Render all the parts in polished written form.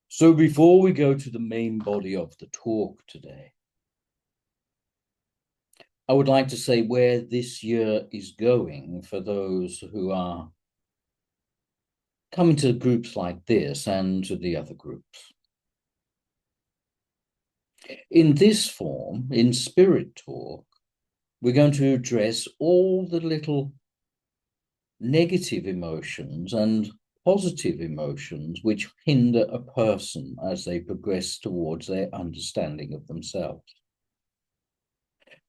So before we go to the main body of the talk today, I would like to say where this year is going for those who are coming to groups like this and to the other groups. In this form, in Spirit Talk, we're going to address all the little negative emotions and positive emotions which hinder a person as they progress towards their understanding of themselves.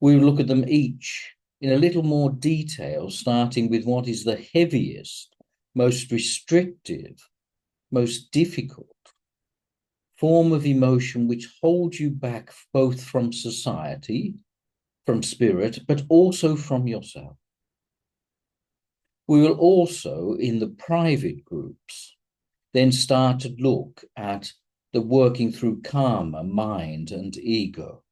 We will look at them each in a little more detail, starting with what is the heaviest, most restrictive, most difficult form of emotion which holds you back both from society, from spirit, but also from yourself. We will also, in the private groups, then start to look at the working through karma, mind, and ego.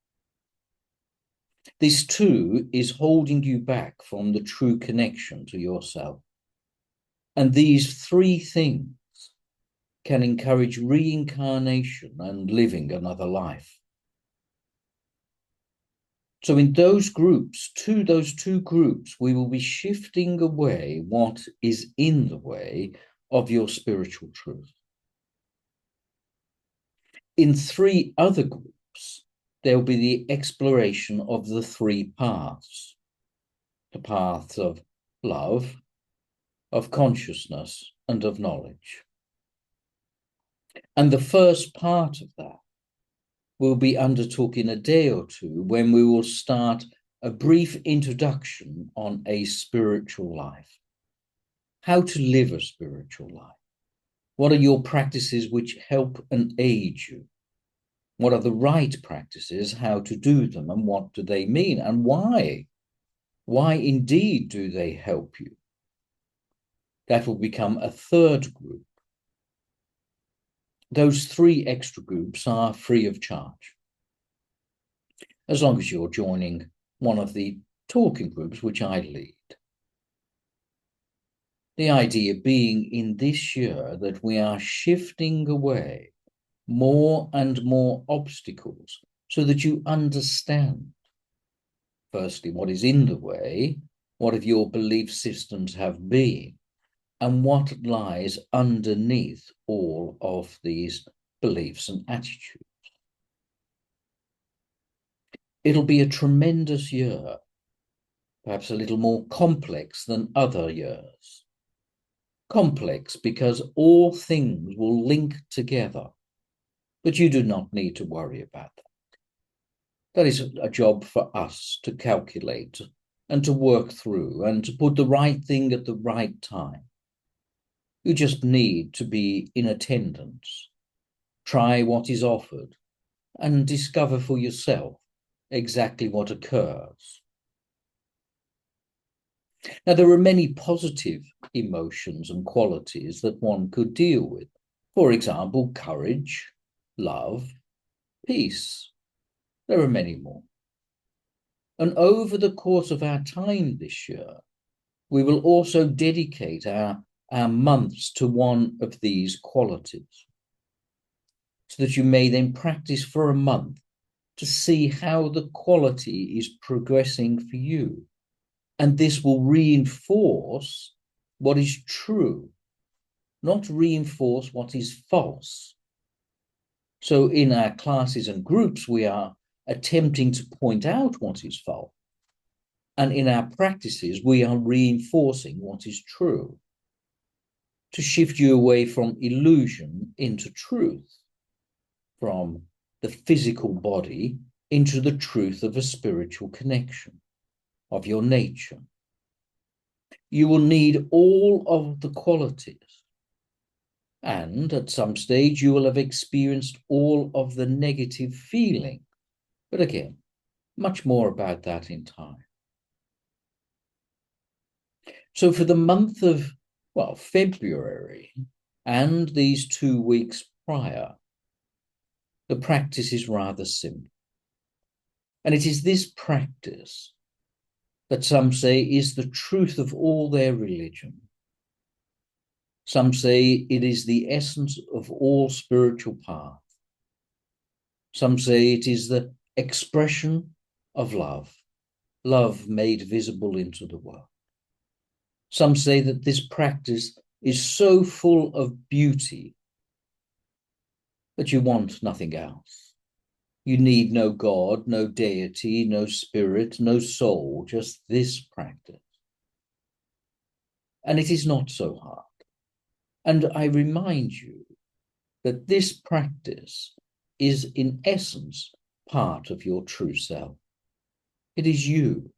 This too is holding you back from the true connection to yourself. And these three things can encourage reincarnation and living another life. So in those groups, those two groups, we will be shifting away what is in the way of your spiritual truth. In three other groups, there will be the exploration of the three paths: the paths of love, of consciousness, and of knowledge. And the first part of that will be undertook in a day or two, when we will start a brief introduction on a spiritual life. How to live a spiritual life. What are your practices which help and aid you? What are the right practices, how to do them, and what do they mean, and why? Why indeed do they help you? That will become a third group. Those three extra groups are free of charge, as long as you're joining one of the talking groups which I lead. The idea being in this year that we are shifting away more and more obstacles so that you understand, firstly, what is in the way, what of your belief systems have been, and what lies underneath all of these beliefs and attitudes. It'll be a tremendous year, perhaps a little more complex than other years. Complex because all things will link together, but you do not need to worry about that. That is a job for us to calculate and to work through and to put the right thing at the right time. You just need to be in attendance, try what is offered, and discover for yourself exactly what occurs. Now, there are many positive emotions and qualities that one could deal with. For example, courage, love, peace. There are many more. And over the course of our time this year, we will also dedicate our our months to one of these qualities, so that you may then practice for a month to see how the quality is progressing for you. And this will reinforce what is true, not reinforce what is false. So in our classes and groups, we are attempting to point out what is false. And in our practices, we are reinforcing what is true, to shift you away from illusion into truth, from the physical body into the truth of a spiritual connection, of your nature. You will need all of the qualities. And at some stage, you will have experienced all of the negative feeling. But again, much more about that in time. So for the month of, February and these 2 weeks prior, the practice is rather simple. And it is this practice that some say is the truth of all their religion. Some say it is the essence of all spiritual path. Some say it is the expression of love, love made visible into the world. Some say that this practice is so full of beauty that you want nothing else. You need no God, no deity, no spirit, no soul, just this practice. And it is not so hard. And I remind you that this practice is in essence part of your true self. It is you.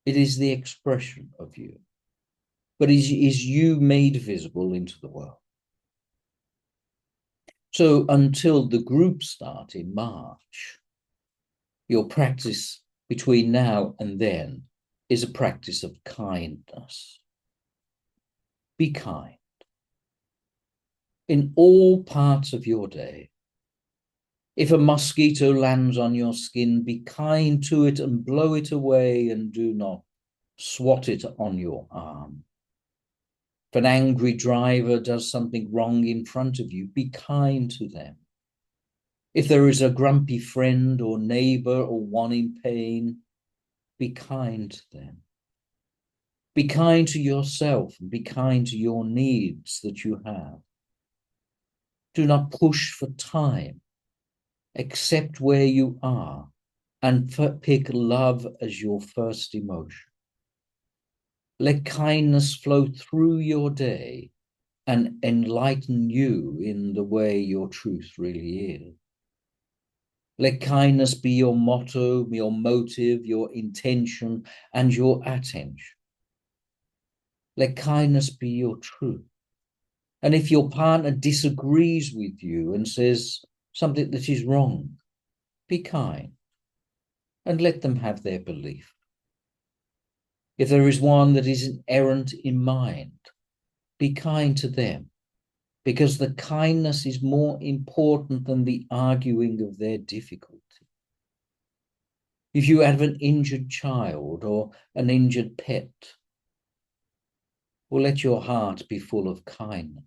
It is the expression of you. But it is you made visible into the world. So until the group start in March, your practice between now and then is a practice of kindness. Be kind in all parts of your day. If a mosquito lands on your skin, be kind to it and blow it away, and do not swat it on your arm. If an angry driver does something wrong in front of you, be kind to them. If there is a grumpy friend or neighbor or one in pain, be kind to them. Be kind to yourself and be kind to your needs that you have. Do not push for time. Accept where you are and pick love as your first emotion. Let kindness flow through your day and enlighten you in the way your truth really is. Let kindness be your motto, your motive, your intention, and your attention. Let kindness be your truth. And if your partner disagrees with you and says something that is wrong, be kind and let them have their belief. If there is one that is errant in mind, be kind to them, because the kindness is more important than the arguing of their difficulty. If you have an injured child or an injured pet, well, let your heart be full of kindness.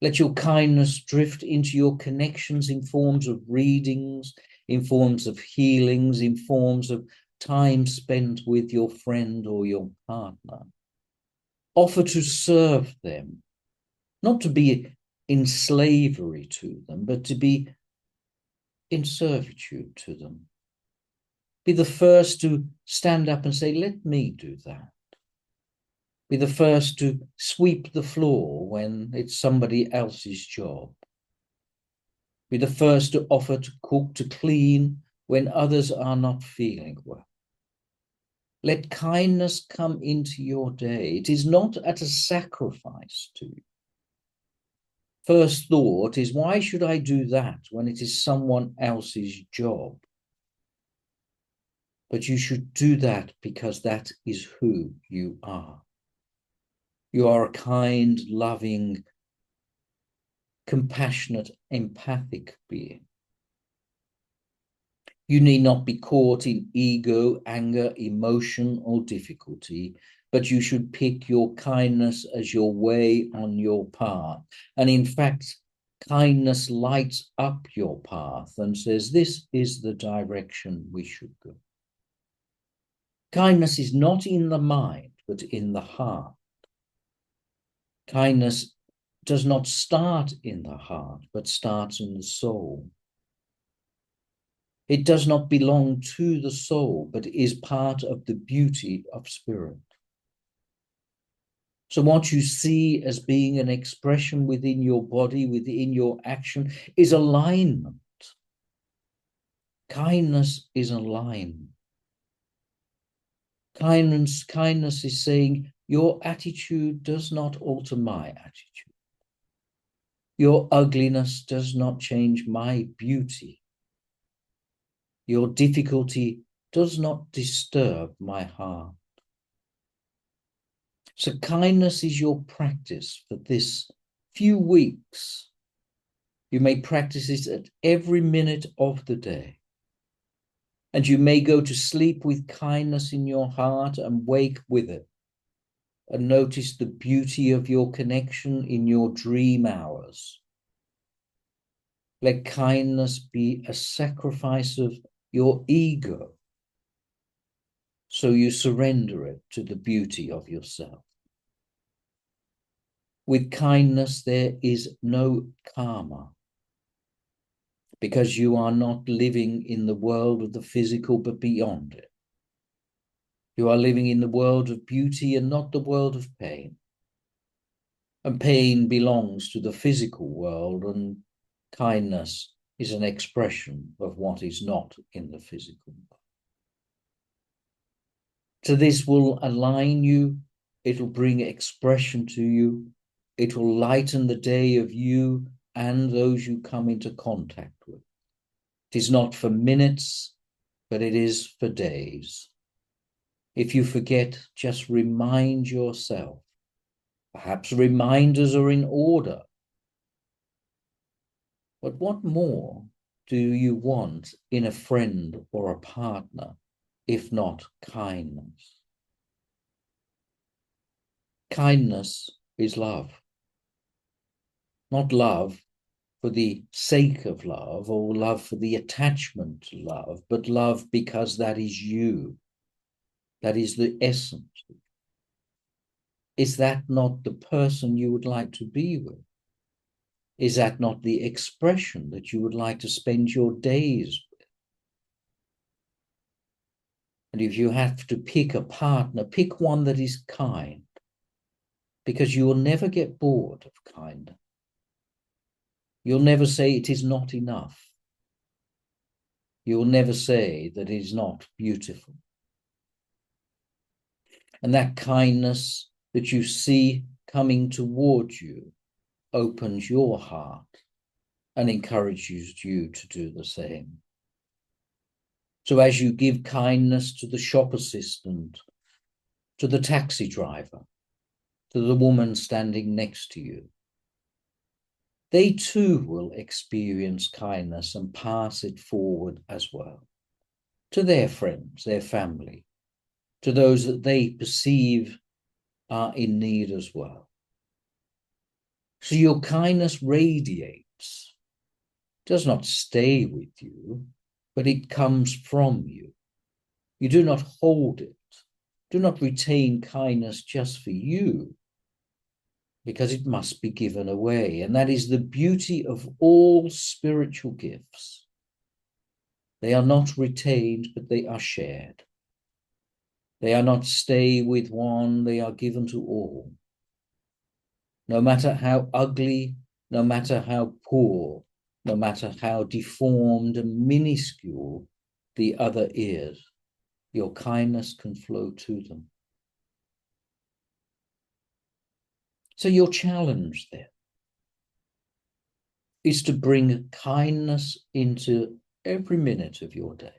Let your kindness drift into your connections in forms of readings, in forms of healings, in forms of time spent with your friend or your partner. Offer to serve them, not to be in slavery to them, but to be in servitude to them. Be the first to stand up and say, let me do that. Be the first to sweep the floor when it's somebody else's job. Be the first to offer to cook, to clean when others are not feeling well. Let kindness come into your day. It is not at a sacrifice to you. First thought is, why should I do that when it is someone else's job? But you should do that because that is who you are. You are a kind, loving, compassionate, empathic being. You need not be caught in ego, anger, emotion, or difficulty. but you should pick your kindness as your way on your path. And in fact, kindness lights up your path and says, this is the direction we should go. Kindness is not in the mind, but in the heart. Kindness does not start in the heart, but starts in the soul. It does not belong to the soul, but is part of the beauty of spirit. So what you see as being an expression within your body, within your action, is alignment. Kindness is alignment. Kindness is saying, your attitude does not alter my attitude. Your ugliness does not change my beauty. Your difficulty does not disturb my heart. So kindness is your practice for this few weeks. You may practice it at every minute of the day. And you may go to sleep with kindness in your heart and wake with it. And notice the beauty of your connection in your dream hours. Let kindness be a sacrifice of your ego, so you surrender it to the beauty of yourself. With kindness, there is no karma, because you are not living in the world of the physical, but beyond it. You are living in the world of beauty and not the world of pain. And pain belongs to the physical world, and kindness is an expression of what is not in the physical world. So this will align you, it'll bring expression to you, it will lighten the day of you and those you come into contact with. It is not for minutes, but it is for days. If you forget, just remind yourself. Perhaps reminders are in order. But what more do you want in a friend or a partner, if not kindness? Kindness is love. Not love for the sake of love or love for the attachment to love, but love because that is you. That is the essence. Is that not the person you would like to be with? Is that not the expression that you would like to spend your days with? And if you have to pick a partner, pick one that is kind, because you will never get bored of kindness. You'll never say it is not enough. You will never say that it is not beautiful. And that kindness that you see coming towards you opens your heart and encourages you to do the same. So as you give kindness to the shop assistant, to the taxi driver, to the woman standing next to you, they too will experience kindness and pass it forward as well to their friends, their family, to those that they perceive are in need as well. So your kindness radiates, does not stay with you, but it comes from you. You do not hold it. Do not retain kindness just for you, because it must be given away. And that is the beauty of all spiritual gifts. They are not retained, but they are shared. They are not stay with one, they are given to all. No matter how ugly, no matter how poor, no matter how deformed and minuscule the other is, your kindness can flow to them. So your challenge there is to bring kindness into every minute of your day.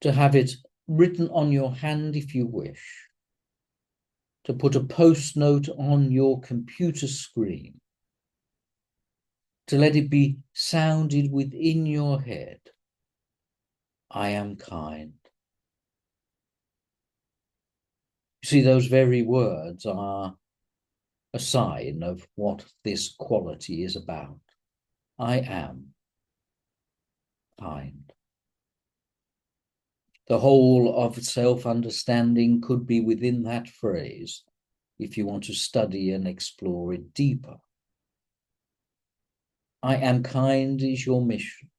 To have it written on your hand if you wish. To put a post note on your computer screen. To let it be sounded within your head. I am kind. See, those very words are a sign of what this quality is about. I am kind. The whole of self-understanding could be within that phrase if you want to study and explore it deeper. I am kind is your mission.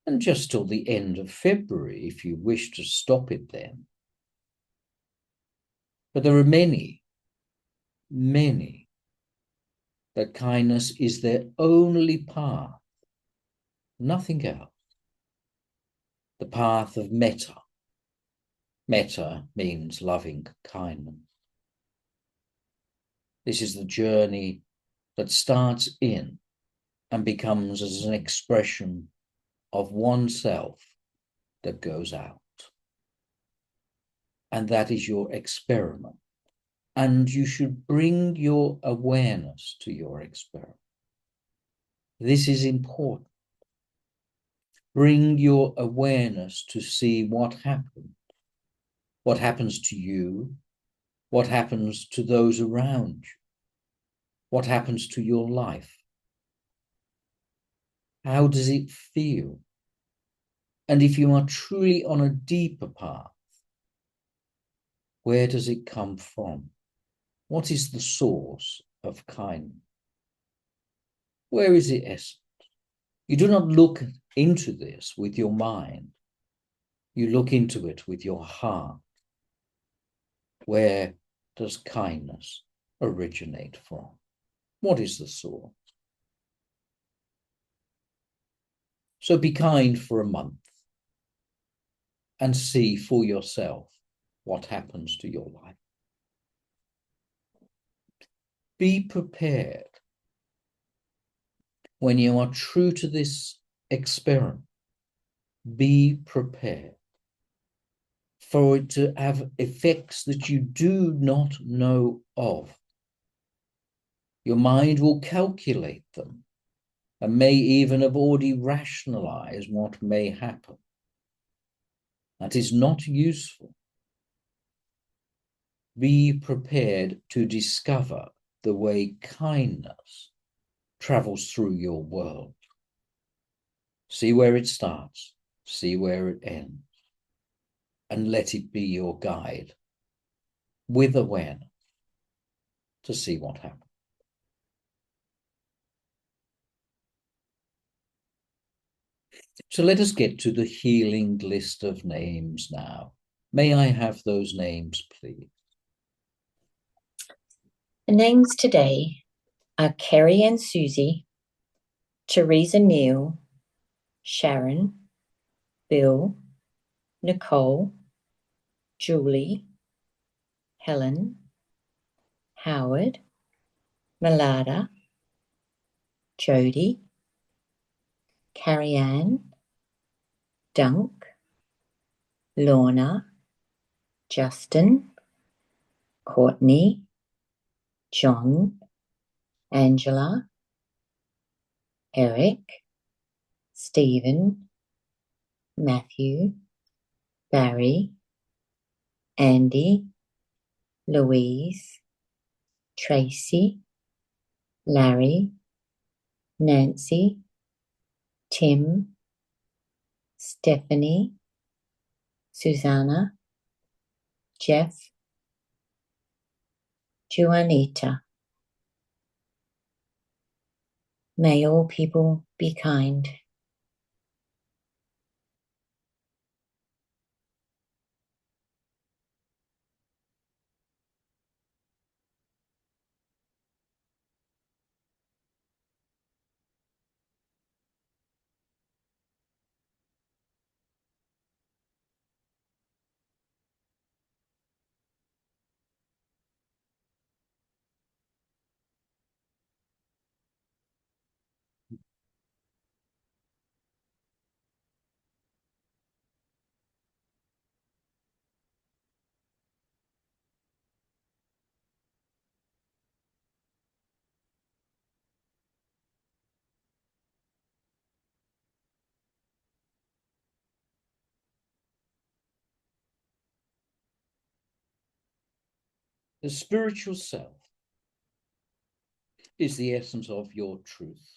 And just till the end of February, if you wish to stop it then. But there are many, many that kindness is their only path, nothing else. The path of metta. Metta means loving kindness. This is the journey that starts in and becomes as an expression of oneself that goes out. And that is your experiment. And you should bring your awareness to your experiment. This is important. Bring your awareness to see what happens to you, what happens to those around you, what happens to your life. How does it feel? And if you are truly on a deeper path, where does it come from? What is the source of kindness? Where is it essence? You do not look into this with your mind. You look into it with your heart. Where does kindness originate from? What is the source? So be kind for a month and see for yourself what happens to your life. Be prepared when you are true to this experiment. Be prepared for it to have effects that you do not know of. Your mind will calculate them and may even have already rationalized what may happen. That is not useful. Be prepared to discover the way kindness travels through your world. See where it starts, see where it ends, and let it be your guide with awareness to see what happens. So let us get to the healing list of names now. May I have those names, please? The names today are Kerry and Susie, Teresa Neal, Sharon, Bill, Nicole, Julie, Helen, Howard, Malada, Jody, Carrie Ann, Dunk, Lorna, Justin, Courtney, John, Angela, Eric, Stephen, Matthew, Barry, Andy, Louise, Tracy, Larry, Nancy, Tim, Stephanie, Susanna, Jeff, Juanita. May all people be kind. The spiritual self is the essence of your truth.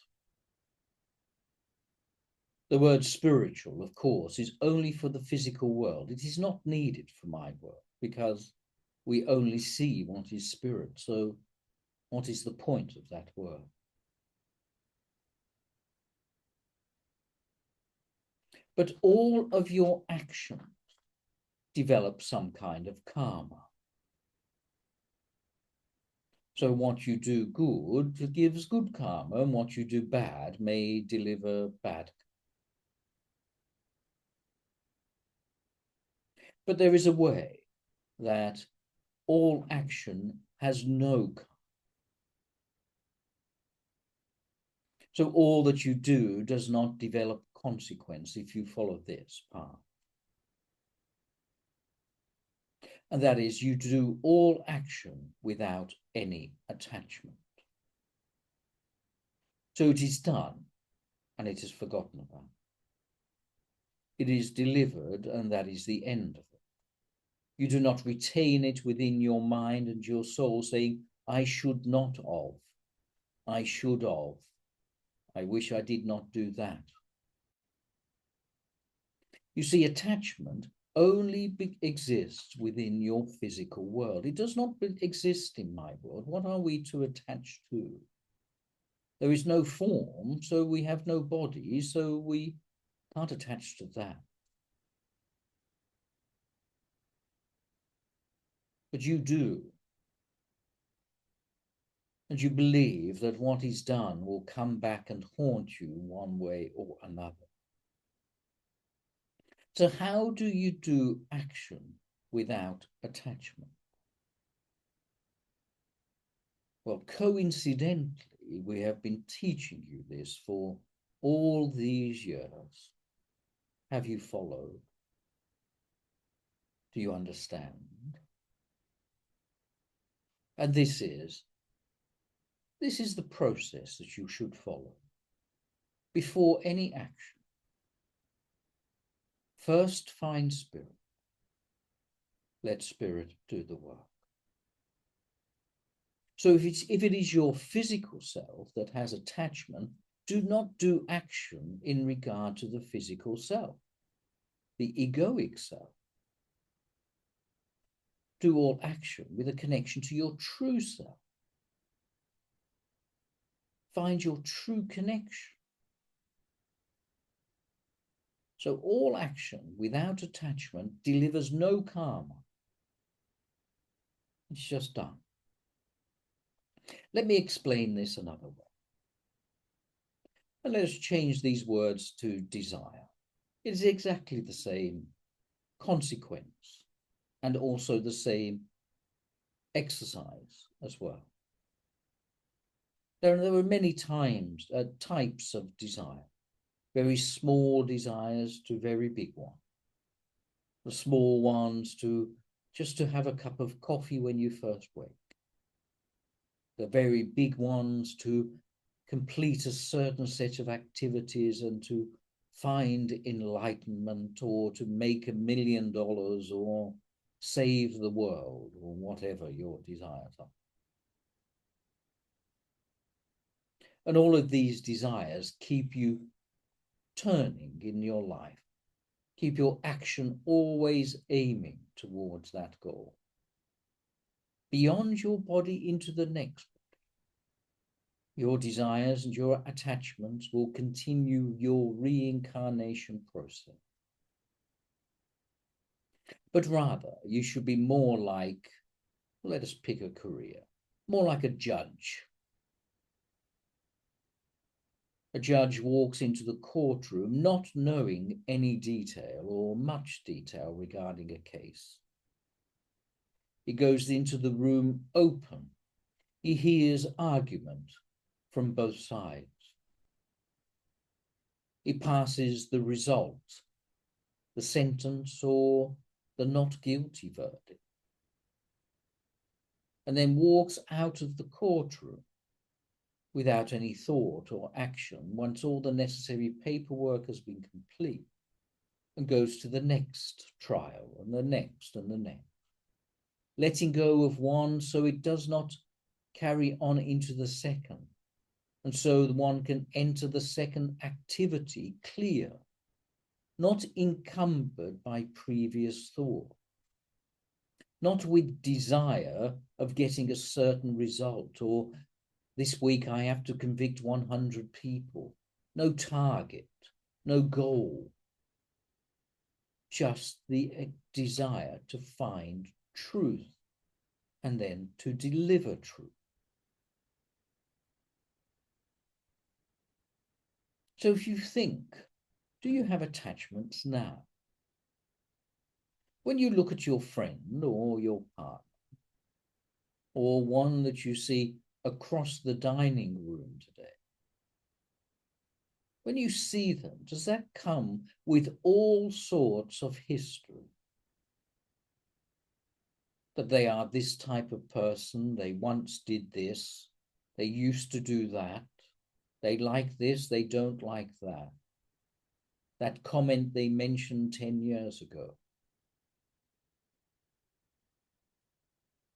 The word spiritual, of course, is only for the physical world. It is not needed for my work because we only see what is spirit. So what is the point of that word? But all of your actions develop some kind of karma. So what you do good gives good karma, and what you do bad may deliver bad. But there is a way that all action has no karma. So all that you do does not develop consequence if you follow this path. And that is, you do all action without any attachment. So it is done, and it is forgotten about. It is delivered, and that is the end of it. You do not retain it within your mind and your soul, saying, I should not of, I should of, I wish I did not do that. You see, attachment only exists within your physical world. It does not exist in my world. What are we to attach to? There is no form, so we have no body, so we can't attach to that. But you do. And you believe that what is done will come back and haunt you one way or another. So how do you do action without attachment? Well, coincidentally, we have been teaching you this for all these years. Have you followed? Do you understand? And this is the process that you should follow before any action. First, find spirit. Let spirit do the work. So if it is your physical self that has attachment, do not do action in regard to the physical self, the egoic self. Do all action with a connection to your true self. Find your true connection. So all action without attachment delivers no karma. It's just done. Let me explain this another way. And let us change these words to desire. It is exactly the same consequence and also the same exercise as well. There are many types of desire, very small desires to very big ones. The small ones to just to have a cup of coffee when you first wake. The very big ones to complete a certain set of activities and to find enlightenment or to make $1 million or save the world or whatever your desires are. And all of these desires keep you turning in your life, keep your action always aiming towards that goal. Beyond your body into the next body, your desires and your attachments will continue your reincarnation process. But rather, you should be more like, let us pick a career, more like a judge. A judge walks into the courtroom not knowing any detail or much detail regarding a case. He goes into the room open. He hears argument from both sides. He passes the result, the sentence or the not guilty verdict, and then walks out of the courtroom without any thought or action once all the necessary paperwork has been complete, and goes to the next trial and the next and the next. letting go of one so it does not carry on into the second. And so one can enter the second activity clear, not encumbered by previous thought, not with desire of getting a certain result, or this week I have to convict 100 people. No target, no goal, just the desire to find truth and then to deliver truth. So if you think, do you have attachments now? When you look at your friend or your partner, or one that you see across the dining room today, when you see them, does that come with all sorts of history? That they are this type of person, they once did this, they used to do that, they like this, they don't like that. That comment they mentioned 10 years ago.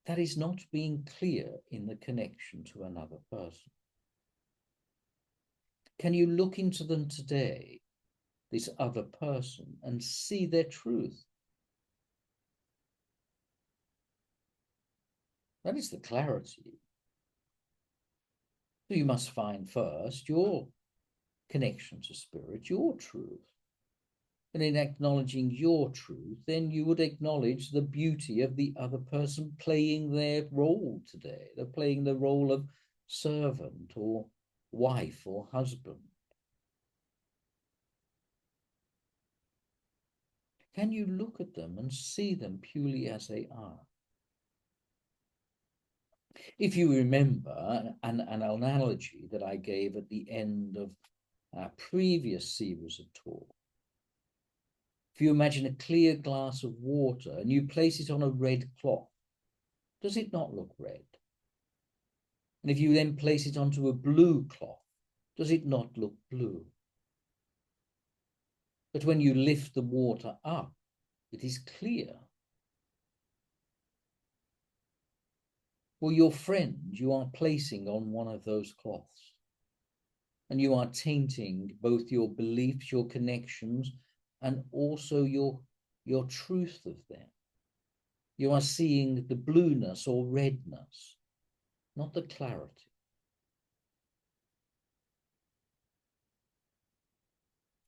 That is not being clear in the connection to another person. Can you look into them today, this other person, and see their truth? That is the clarity. So you must find first your connection to spirit, your truth. And in acknowledging your truth, then you would acknowledge the beauty of the other person playing their role today. They're playing the role of servant or wife or husband. Can you look at them and see them purely as they are? If you remember an analogy that I gave at the end of our previous series of talk, if you imagine a clear glass of water and you place it on a red cloth, does it not look red? And if you then place it onto a blue cloth, does it not look blue? But when you lift the water up, it is clear. Well, your friend you are placing on one of those cloths, and you are tainting both your beliefs, your connections, and also your truth of them. You are seeing the blueness or redness, not the clarity.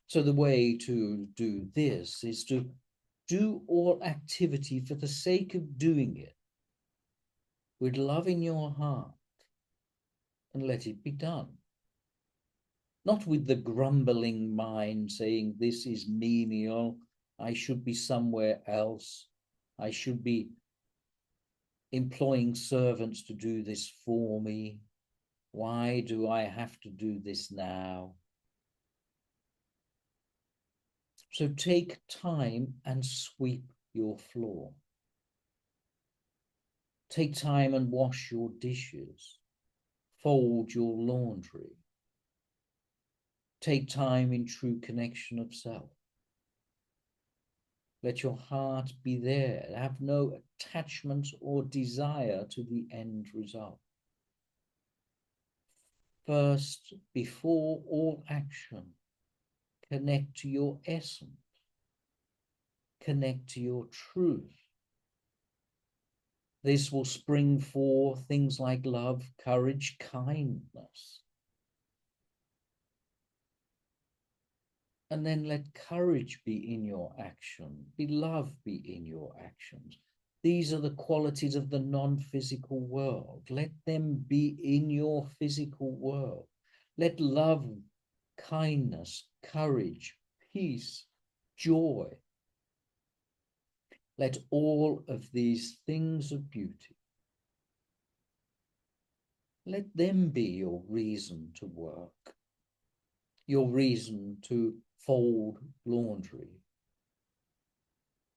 So the way to do this is to do all activity for the sake of doing it, with love in your heart, and let it be done. Not with the grumbling mind saying, this is menial, I should be somewhere else, I should be employing servants to do this for me. Why do I have to do this now? So take time and sweep your floor. Take time and wash your dishes. Fold your laundry. Take time in true connection of self. Let your heart be there. Have no attachment or desire to the end result. First, before all action, connect to your essence. Connect to your truth. This will spring forth things like love, courage, kindness. And then let courage be in your action, be love be in your actions. These are the qualities of the non-physical world. Let them be in your physical world. Let love, kindness, courage, peace, joy, let all of these things of beauty, let them be your reason to work, your reason to fold laundry.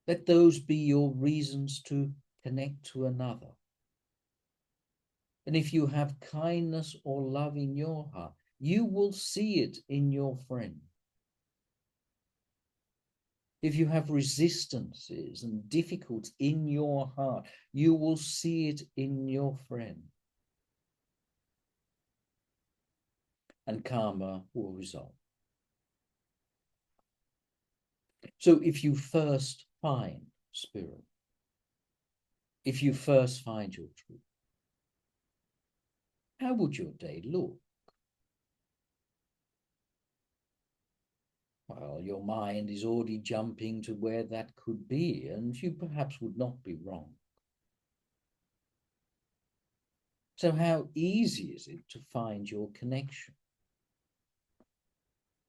Let those be your reasons to connect to another. And if you have kindness or love in your heart, you will see it in your friend. If you have resistances and difficulties in your heart, you will see it in your friend. And karma will result. So if you first find spirit, if you first find your truth, how would your day look? Well, your mind is already jumping to where that could be, and you perhaps would not be wrong. So how easy is it to find your connection?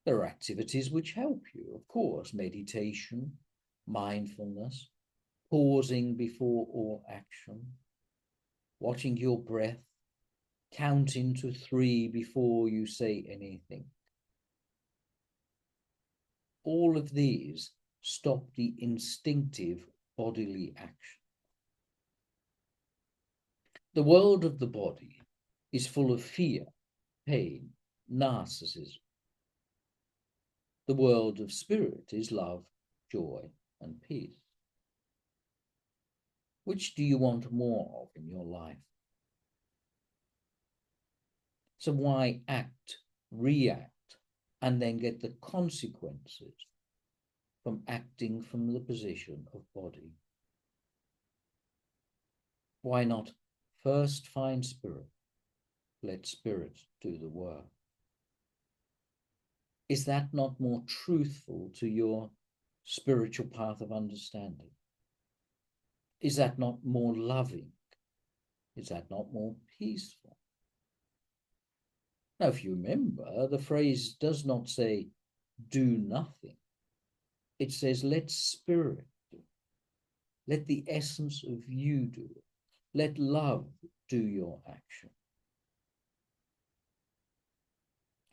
There are activities which help you, of course, meditation, mindfulness, pausing before all action, watching your breath, counting to 3 before you say anything. All of these stop the instinctive bodily action. The world of the body is full of fear, pain, narcissism. The world of spirit is love, joy, and peace. Which do you want more of in your life? So why act, react, and then get the consequences from acting from the position of body? Why not first find spirit, let spirit do the work? Is that not more truthful to your spiritual path of understanding? Is that not more loving? Is that not more peaceful? Now, if you remember, the phrase does not say, do nothing. It says, let spirit do it. Let the essence of you do it. Let love do your action.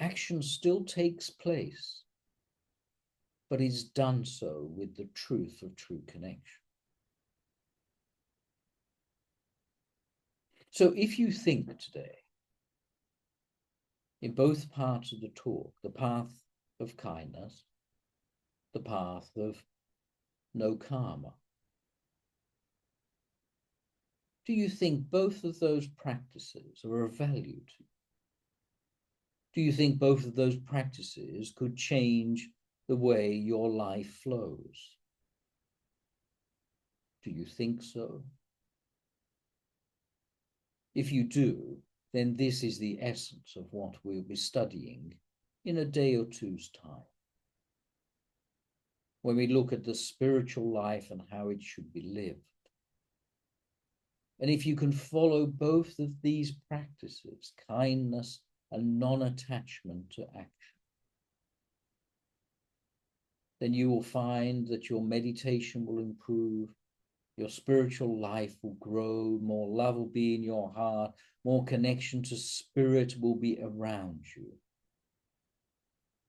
Action still takes place, but is done so with the truth of true connection. So if you think today, in both parts of the talk, the path of kindness, the path of no karma, do you think both of those practices are of value to you? Do you think both of those practices could change the way your life flows? Do you think so? If you do, then this is the essence of what we'll be studying in a day or two's time, when we look at the spiritual life and how it should be lived. And if you can follow both of these practices, kindness and non-attachment to action, then you will find that your meditation will improve, your spiritual life will grow, more love will be in your heart, more connection to spirit will be around you.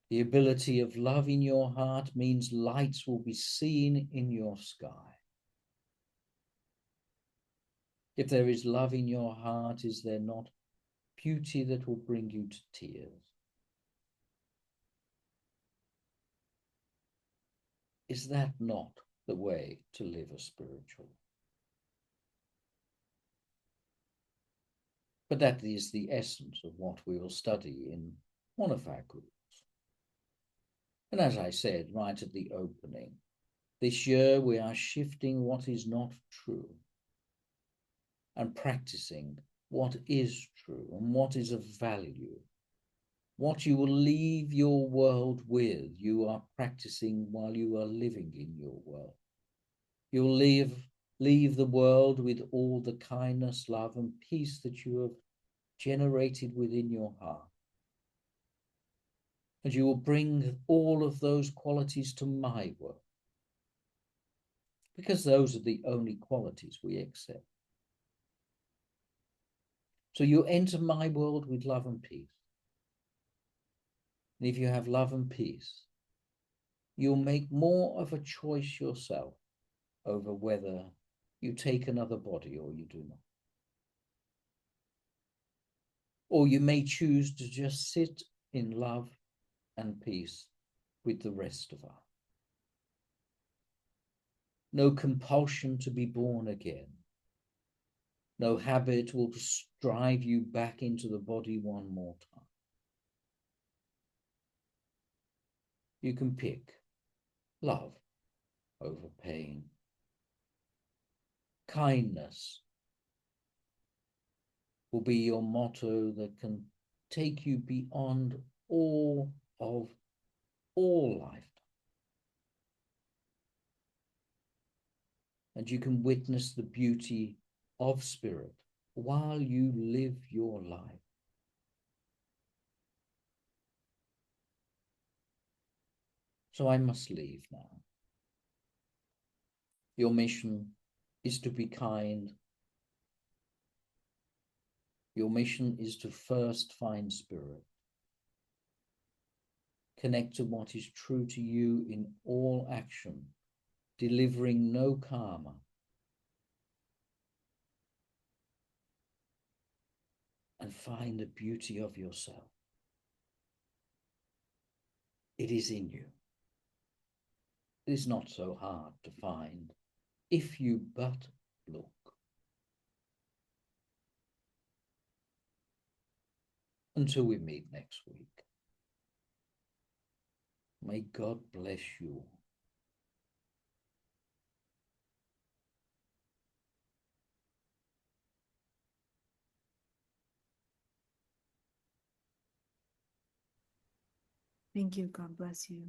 The ability of love in your heart means lights will be seen in your sky. If there is love in your heart, is there not beauty that will bring you to tears? Is that not the way to live a spiritual life? But that is the essence of what we will study in one of our groups. And as I said right at the opening, this year we are shifting what is not true and practicing what is true and what is of value. What you will leave your world with, you are practicing while you are living in your world. You'll leave the world with all the kindness, love, and peace that you have generated within your heart. And you will bring all of those qualities to my world, because those are the only qualities we accept. So you enter my world with love and peace. And if you have love and peace, you'll make more of a choice yourself over whether you take another body or you do not. Or you may choose to just sit in love and peace with the rest of us. no compulsion to be born again. No habit will drive you back into the body one more time. You can pick love over pain, kindness will be your motto that can take you beyond all of all life. And you can witness the beauty of spirit while you live your life. So I must leave now. Your mission is to be kind. Your mission is to first find spirit. Connect to what is true to you in all action, delivering no karma. And find the beauty of yourself. It is in you. It is not so hard to find if you but look. Until we meet next week, may God bless you all. Thank you. God bless you.